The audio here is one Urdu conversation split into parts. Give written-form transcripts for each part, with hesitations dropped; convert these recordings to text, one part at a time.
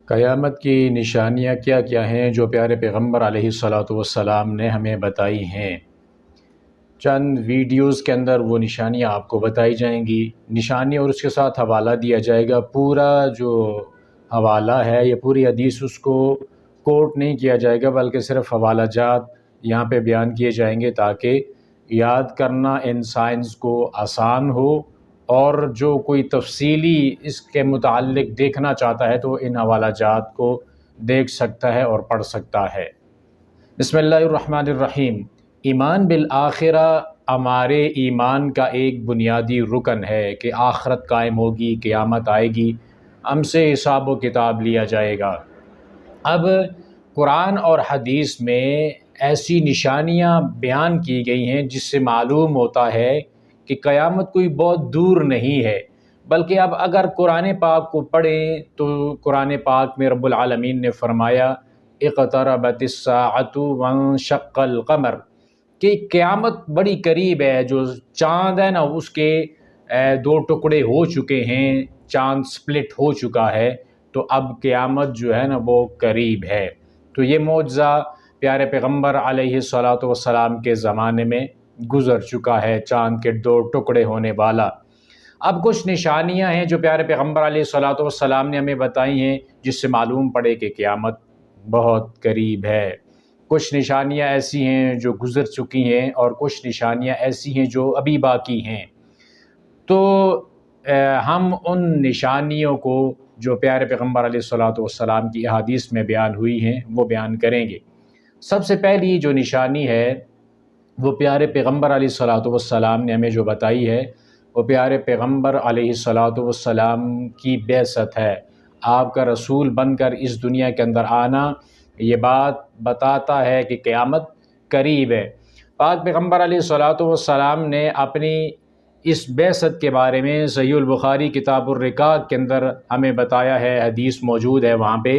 قیامت کی نشانیاں کیا کیا ہیں جو پیارے پیغمبر علیہ الصلاۃ والسلام نے ہمیں بتائی ہیں۔ چند ویڈیوز کے اندر وہ نشانیاں آپ کو بتائی جائیں گی، نشانی اور اس کے ساتھ حوالہ دیا جائے گا۔ پورا جو حوالہ ہے یہ پوری حدیث اس کو کوٹ نہیں کیا جائے گا، بلکہ صرف حوالہ جات یہاں پہ بیان کیے جائیں گے تاکہ یاد کرنا ان سائنس کو آسان ہو، اور جو کوئی تفصیلی اس کے متعلق دیکھنا چاہتا ہے تو ان حوالہ جات کو دیکھ سکتا ہے اور پڑھ سکتا ہے۔ بسم اللہ الرحمن الرحیم۔ ایمان بالآخرہ ہمارے ایمان کا ایک بنیادی رکن ہے کہ آخرت قائم ہوگی، قیامت آئے گی، ہم سے حساب و کتاب لیا جائے گا۔ اب قرآن اور حدیث میں ایسی نشانیاں بیان کی گئی ہیں جس سے معلوم ہوتا ہے کہ قیامت کوئی بہت دور نہیں ہے، بلکہ اب اگر قرآن پاک کو پڑھیں تو قرآن پاک میں رب العالمین نے فرمایا اقتربت الساعۃ وانشق القمر، کہ قیامت بڑی قریب ہے۔ جو چاند ہے نا اس کے دو ٹکڑے ہو چکے ہیں، چاند سپلٹ ہو چکا ہے، تو اب قیامت جو ہے نا وہ قریب ہے۔ تو یہ معجزہ پیارے پیغمبر علیہ الصلاۃ والسلام کے زمانے میں گزر چکا ہے، چاند کے دو ٹکڑے ہونے والا۔ اب کچھ نشانیاں ہیں جو پیارے پیغمبر علیہ الصلاۃ والسلام نے ہمیں بتائی ہیں جس سے معلوم پڑے کہ قیامت بہت قریب ہے۔ کچھ نشانیاں ایسی ہیں جو گزر چکی ہیں اور کچھ نشانیاں ایسی ہیں جو ابھی باقی ہیں۔ تو ہم ان نشانیوں کو جو پیارے پیغمبر علیہ الصلاۃ والسلام کی احادیث میں بیان ہوئی ہیں وہ بیان کریں گے۔ سب سے پہلی جو نشانی ہے وہ پیارے پیغمبر علیہ الصلاۃ والسلام نے ہمیں جو بتائی ہے، وہ پیارے پیغمبر علیہ الصلاۃ والسلام کی بعثت ہے۔ آپ کا رسول بن کر اس دنیا کے اندر آنا یہ بات بتاتا ہے کہ قیامت قریب ہے۔ پاک پیغمبر علیہ الصلاۃ والسلام نے اپنی اس بعثت کے بارے میں صحیح البخاری کتاب الرقاق کے اندر ہمیں بتایا ہے، حدیث موجود ہے وہاں پہ،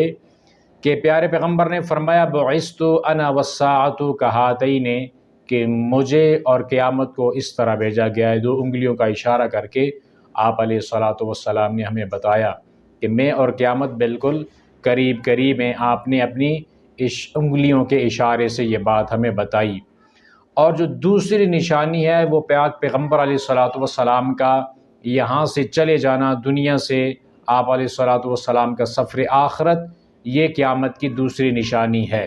کہ پیارے پیغمبر نے فرمایا بعثت انا والساعۃ کہاتین، کہ مجھے اور قیامت کو اس طرح بھیجا گیا ہے۔ دو انگلیوں کا اشارہ کر کے آپ علیہ الصلاۃ والسلام نے ہمیں بتایا کہ میں اور قیامت بالکل قریب قریب ہیں۔ آپ نے اپنی انگلیوں کے اشارے سے یہ بات ہمیں بتائی۔ اور جو دوسری نشانی ہے وہ پاک پیغمبر علیہ الصلاۃ والسلام کا یہاں سے چلے جانا، دنیا سے آپ علیہ الصلاۃ والسلام کا سفر آخرت، یہ قیامت کی دوسری نشانی ہے۔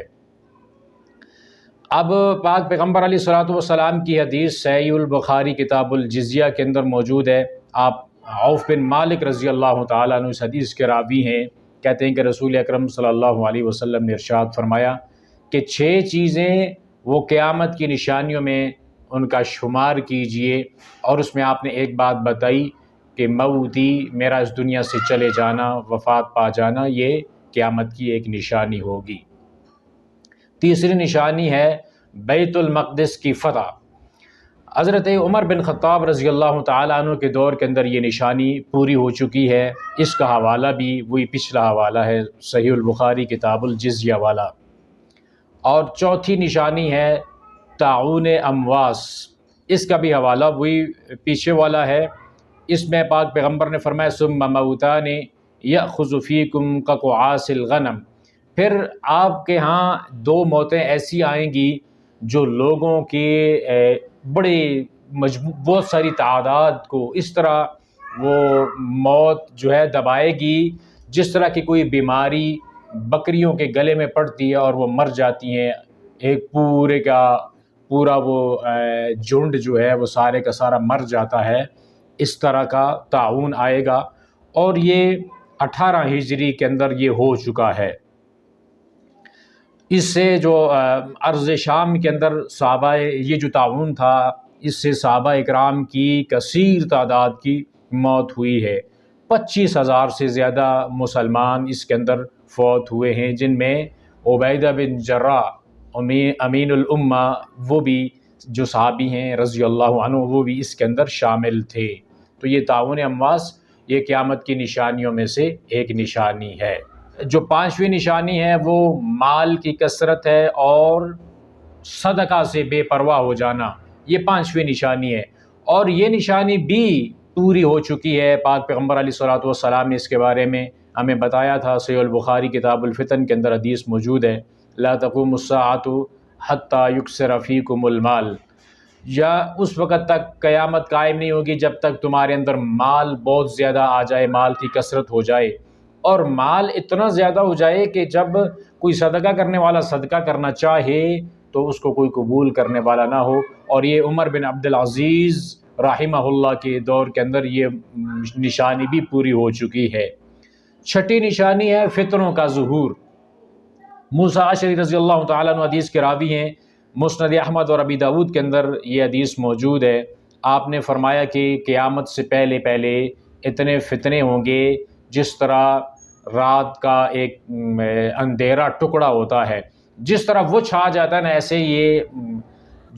اب پاک پیغمبر علیہ الصلاۃ والسلام کی حدیث صحیح البخاری کتاب الجزیہ کے اندر موجود ہے۔ آپ عوف بن مالک رضی اللہ تعالیٰ عنہ اس حدیث کے راوی ہیں، کہتے ہیں کہ رسول اکرم صلی اللہ علیہ وسلم نے ارشاد فرمایا کہ 6 چیزیں وہ قیامت کی نشانیوں میں ان کا شمار کیجئے، اور اس میں آپ نے ایک بات بتائی کہ موتی، میرا اس دنیا سے چلے جانا، وفات پا جانا، یہ قیامت کی ایک نشانی ہوگی۔ تیسری نشانی ہے بیت المقدس کی فتح۔ حضرت عمر بن خطاب رضی اللہ تعالیٰ عنہ کے دور کے اندر یہ نشانی پوری ہو چکی ہے۔ اس کا حوالہ بھی وہی پچھلا حوالہ ہے، صحیح البخاری کتاب الجزیہ والا۔ اور چوتھی نشانی ہے طاعون امواس، اس کا بھی حوالہ وہی پیچھے والا ہے۔ اس میں پاک پیغمبر نے فرمایا ثم موتان یأخذ فیکم کقعاص الغنم، پھر آپ کے ہاں 2 موتیں ایسی آئیں گی جو لوگوں کے بہت ساری تعداد کو اس طرح وہ موت جو ہے دبائے گی، جس طرح کی کوئی بیماری بکریوں کے گلے میں پڑتی ہے اور وہ مر جاتی ہیں، ایک پورے کا پورا وہ جھنڈ جو ہے وہ سارے کا سارا مر جاتا ہے، اس طرح کا طاعون آئے گا، اور یہ 18 ہجری کے اندر یہ ہو چکا ہے۔ اس سے جو ارض شام کے اندر صحابہ، یہ جو طاعون تھا اس سے صحابہ اکرام کی کثیر تعداد کی موت ہوئی ہے۔ 25,000 سے زیادہ مسلمان اس کے اندر فوت ہوئے ہیں، جن میں عبیدہ بن جراح امین الامہ وہ بھی جو صحابی ہیں رضی اللہ عنہ، وہ بھی اس کے اندر شامل تھے۔ تو یہ طاعون امواس یہ قیامت کی نشانیوں میں سے ایک نشانی ہے۔ جو 5ویں نشانی ہے وہ مال کی کثرت ہے اور صدقہ سے بے پرواہ ہو جانا، یہ 5ویں نشانی ہے، اور یہ نشانی بھی پوری ہو چکی ہے۔ پاک پیغمبر علیہ الصلوۃ والسلام نے اس کے بارے میں ہمیں بتایا تھا، صحیح البخاری کتاب الفتن کے اندر حدیث موجود ہے، لا تقوم الساعة حتى یکثر فیکم المال، یا اس وقت تک قیامت قائم نہیں ہوگی جب تک تمہارے اندر مال بہت زیادہ آ جائے، مال کی کثرت ہو جائے، اور مال اتنا زیادہ ہو جائے کہ جب کوئی صدقہ کرنے والا صدقہ کرنا چاہے تو اس کو کوئی قبول کرنے والا نہ ہو۔ اور یہ عمر بن عبد العزیز رحمہ اللہ کے دور کے اندر یہ نشانی بھی پوری ہو چکی ہے۔ چھٹی نشانی ہے فتنوں کا ظہور۔ موسیٰ اشعری رضی اللہ تعالیٰ عنہ حدیث کے راوی ہیں، مسند احمد اور ابی داود کے اندر یہ حدیث موجود ہے۔ آپ نے فرمایا کہ قیامت سے پہلے پہلے اتنے فتنے ہوں گے جس طرح رات کا ایک اندھیرا ٹکڑا ہوتا ہے، جس طرح وہ چھا جاتا ہے نا، ایسے یہ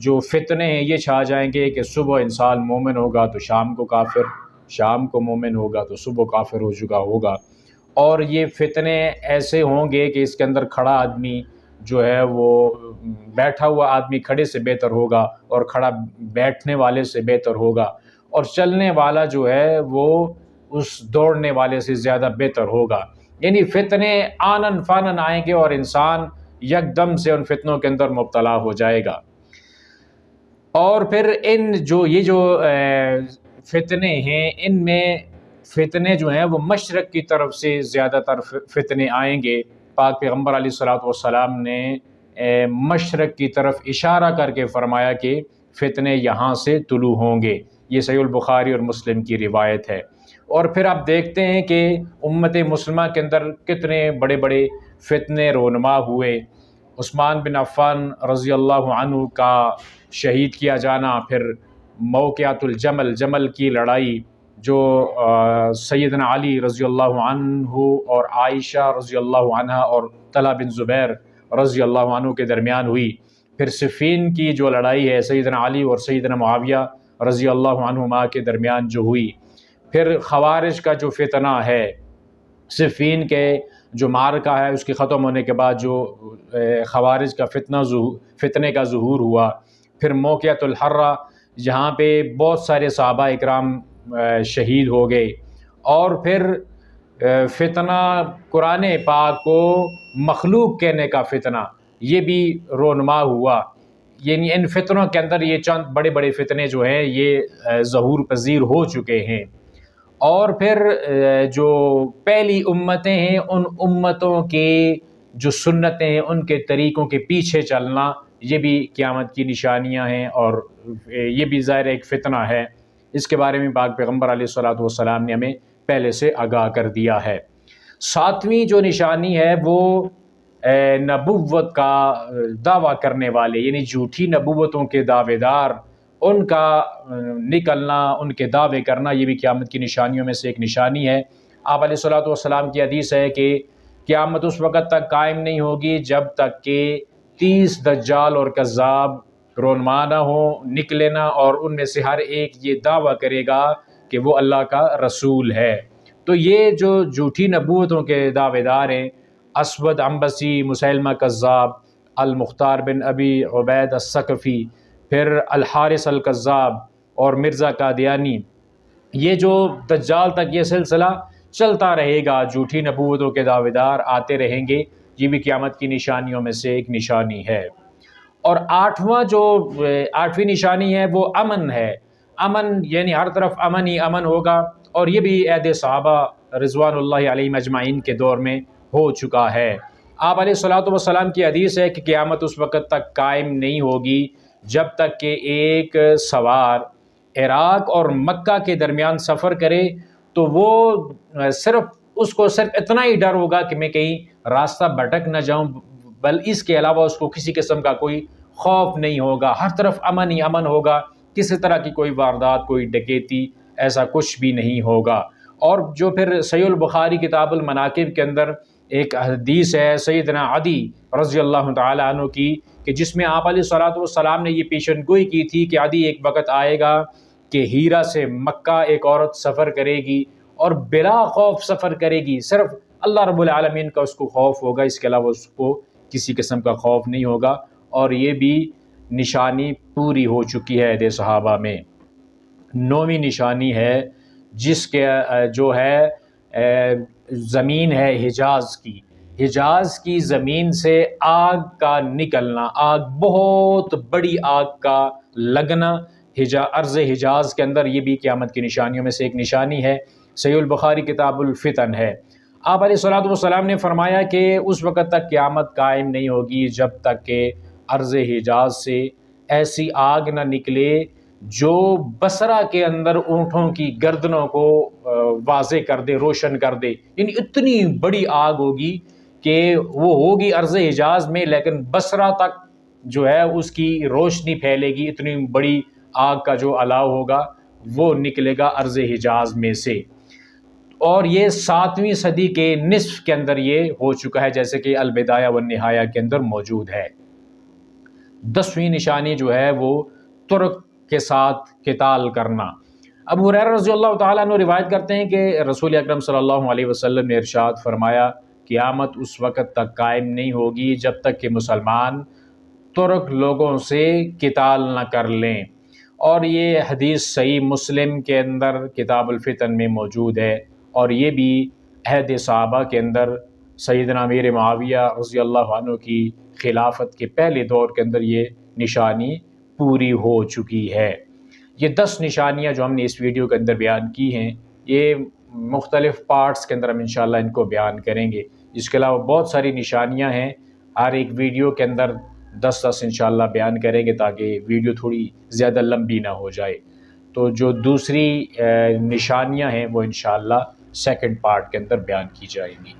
جو فتنے ہیں یہ چھا جائیں گے کہ صبح انسان مومن ہوگا تو شام کو کافر، شام کو مومن ہوگا تو صبح کافر ہو چکا ہوگا۔ اور یہ فتنے ایسے ہوں گے کہ اس کے اندر کھڑا آدمی جو ہے وہ بیٹھا ہوا آدمی کھڑے سے بہتر ہوگا، اور کھڑا بیٹھنے والے سے بہتر ہوگا، اور چلنے والا جو ہے وہ اس دوڑنے والے سے زیادہ بہتر ہوگا۔ یعنی فتنے آنن فانن آئیں گے اور انسان یکدم سے ان فتنوں کے اندر مبتلا ہو جائے گا۔ اور پھر یہ جو فتنے ہیں، ان میں فتنے جو ہیں وہ مشرق کی طرف سے زیادہ تر فتنے آئیں گے۔ پاک پیغمبر علیہ الصلوۃ والسلام نے مشرق کی طرف اشارہ کر کے فرمایا کہ فتنے یہاں سے طلوع ہوں گے۔ یہ صحیح البخاری اور مسلم کی روایت ہے۔ اور پھر آپ دیکھتے ہیں کہ امت مسلمہ کے اندر کتنے بڑے بڑے فتنے رونما ہوئے۔ عثمان بن عفان رضی اللہ عنہ کا شہید کیا جانا، پھر موقعۃ الجمل، جمل کی لڑائی جو سیدنا علی رضی اللہ عنہ اور عائشہ رضی اللہ عنہ اور طلحہ بن زبیر رضی اللہ عنہ کے درمیان ہوئی، پھر صفین کی جو لڑائی ہے سیدنا علی اور سیدنا معاویہ رضی اللہ عنہما کے درمیان جو ہوئی، پھر خوارج کا جو فتنہ ہے، صفین کے جو معرکہ ہے اس کے ختم ہونے کے بعد جو خوارج کا فتنے کا ظہور ہوا، پھر موقعۃ الحرہ جہاں پہ بہت سارے صحابہ اکرام شہید ہو گئے، اور پھر فتنہ قرآن پاک کو مخلوق کہنے کا فتنہ یہ بھی رونما ہوا۔ یعنی ان فتنوں کے اندر یہ چند بڑے بڑے فتنے جو ہیں یہ ظہور پذیر ہو چکے ہیں۔ اور پھر جو پہلی امتیں ہیں ان امتوں کے جو سنتیں ہیں ان کے طریقوں کے پیچھے چلنا، یہ بھی قیامت کی نشانیاں ہیں، اور یہ بھی ظاہر ایک فتنہ ہے۔ اس کے بارے میں پاک پیغمبر علیہ الصلوۃ والسلام نے ہمیں پہلے سے آگاہ کر دیا ہے۔ ساتویں جو نشانی ہے وہ نبوت کا دعویٰ کرنے والے، یعنی جھوٹی نبوتوں کے دعوے دار، ان کا نکلنا، ان کے دعوے کرنا، یہ بھی قیامت کی نشانیوں میں سے ایک نشانی ہے۔ آپ علیہ الصلوۃ والسلام کی حدیث ہے کہ قیامت اس وقت تک قائم نہیں ہوگی جب تک کہ 30 دجال اور کذاب رونما نہ ہوں، نکلے نہ، اور ان میں سے ہر ایک یہ دعویٰ کرے گا کہ وہ اللہ کا رسول ہے۔ تو یہ جو جھوٹی نبوتوں کے دعوے دار ہیں، اسود عنبسی، مسیلمہ کذاب، المختار بن ابی عبید الثقفی، پھر الحارث الکذاب اور مرزا قادیانی، یہ جو دجال تک یہ سلسلہ چلتا رہے گا، جھوٹی نبوتوں کے دعوے دار آتے رہیں گے، یہ بھی قیامت کی نشانیوں میں سے ایک نشانی ہے۔ اور آٹھویں نشانی ہے وہ امن ہے۔ امن یعنی ہر طرف امن ہی امن ہوگا، اور یہ بھی عہد صحابہ رضوان اللہ علیہم اجمعین کے دور میں ہو چکا ہے۔ آپ علیہ الصلوۃ والسلام کی حدیث ہے کہ قیامت اس وقت تک قائم نہیں ہوگی جب تک کہ ایک سوار عراق اور مکہ کے درمیان سفر کرے تو وہ اس کو صرف اتنا ہی ڈر ہوگا کہ میں کہیں راستہ بھٹک نہ جاؤں، بل اس کے علاوہ اس کو کسی قسم کا کوئی خوف نہیں ہوگا، ہر طرف امن ہی امن ہوگا، کسی طرح کی کوئی واردات، کوئی ڈکیتی، ایسا کچھ بھی نہیں ہوگا۔ اور جو پھر صحیح البخاری کتاب المناقب کے اندر ایک حدیث ہے سیدنا عدی رضی اللہ تعالی عنہ کی، کہ جس میں آپ علیہ الصلوۃ والسلام نے یہ پیشن گوئی کی تھی کہ عدی ایک وقت آئے گا کہ ہیرا سے مکہ ایک عورت سفر کرے گی اور بلا خوف سفر کرے گی، صرف اللہ رب العالمین کا اس کو خوف ہوگا، اس کے علاوہ اس کو کسی قسم کا خوف نہیں ہوگا۔ اور یہ بھی نشانی پوری ہو چکی ہے عہد صحابہ میں۔ 9ویں نشانی ہے جس کے جو ہے زمین ہے حجاز کی زمین سے آگ کا نکلنا، بہت بڑی آگ کا لگنا ارض حجاز کے اندر، یہ بھی قیامت کی نشانیوں میں سے ایک نشانی ہے۔ صحیح البخاری کتاب الفتن ہے۔ آپ علیہ الصلوۃ والسلام نے فرمایا کہ اس وقت تک قیامت قائم نہیں ہوگی جب تک کہ ارض حجاز سے ایسی آگ نہ نکلے جو بصرہ کے اندر اونٹوں کی گردنوں کو واضح کر دے، روشن کر دے۔ یعنی اتنی بڑی آگ ہوگی کہ وہ ہوگی ارض حجاز میں، لیکن بصرہ تک جو ہے اس کی روشنی پھیلے گی، اتنی بڑی آگ کا جو الاؤ ہوگا وہ نکلے گا ارض حجاز میں سے۔ اور یہ 7ویں صدی کے نصف کے اندر یہ ہو چکا ہے، جیسے کہ البدایہ والنہایہ کے اندر موجود ہے۔ 10ویں نشانی جو ہے وہ ترک کے ساتھ قتال کرنا۔ ابو ہریرہ رضی اللہ تعالیٰ عنہ روایت کرتے ہیں کہ رسول اکرم صلی اللہ علیہ وسلم نے ارشاد فرمایا، قیامت اس وقت تک قائم نہیں ہوگی جب تک کہ مسلمان ترک لوگوں سے قتال نہ کر لیں۔ اور یہ حدیث صحیح مسلم کے اندر کتاب الفتن میں موجود ہے، اور یہ بھی عہد صحابہ کے اندر سیدنا امیر معاویہ رضی اللہ عنہ کی خلافت کے پہلے دور کے اندر یہ نشانی پوری ہو چکی ہے۔ یہ 10 نشانیاں جو ہم نے اس ویڈیو کے اندر بیان کی ہیں، یہ مختلف پارٹس کے اندر ہم انشاءاللہ ان کو بیان کریں گے۔ اس کے علاوہ بہت ساری نشانیاں ہیں، ہر ایک ویڈیو کے اندر 10 انشاءاللہ بیان کریں گے تاکہ ویڈیو تھوڑی زیادہ لمبی نہ ہو جائے۔ تو جو دوسری نشانیاں ہیں وہ انشاءاللہ سیکنڈ پارٹ کے اندر بیان کی جائیں گی۔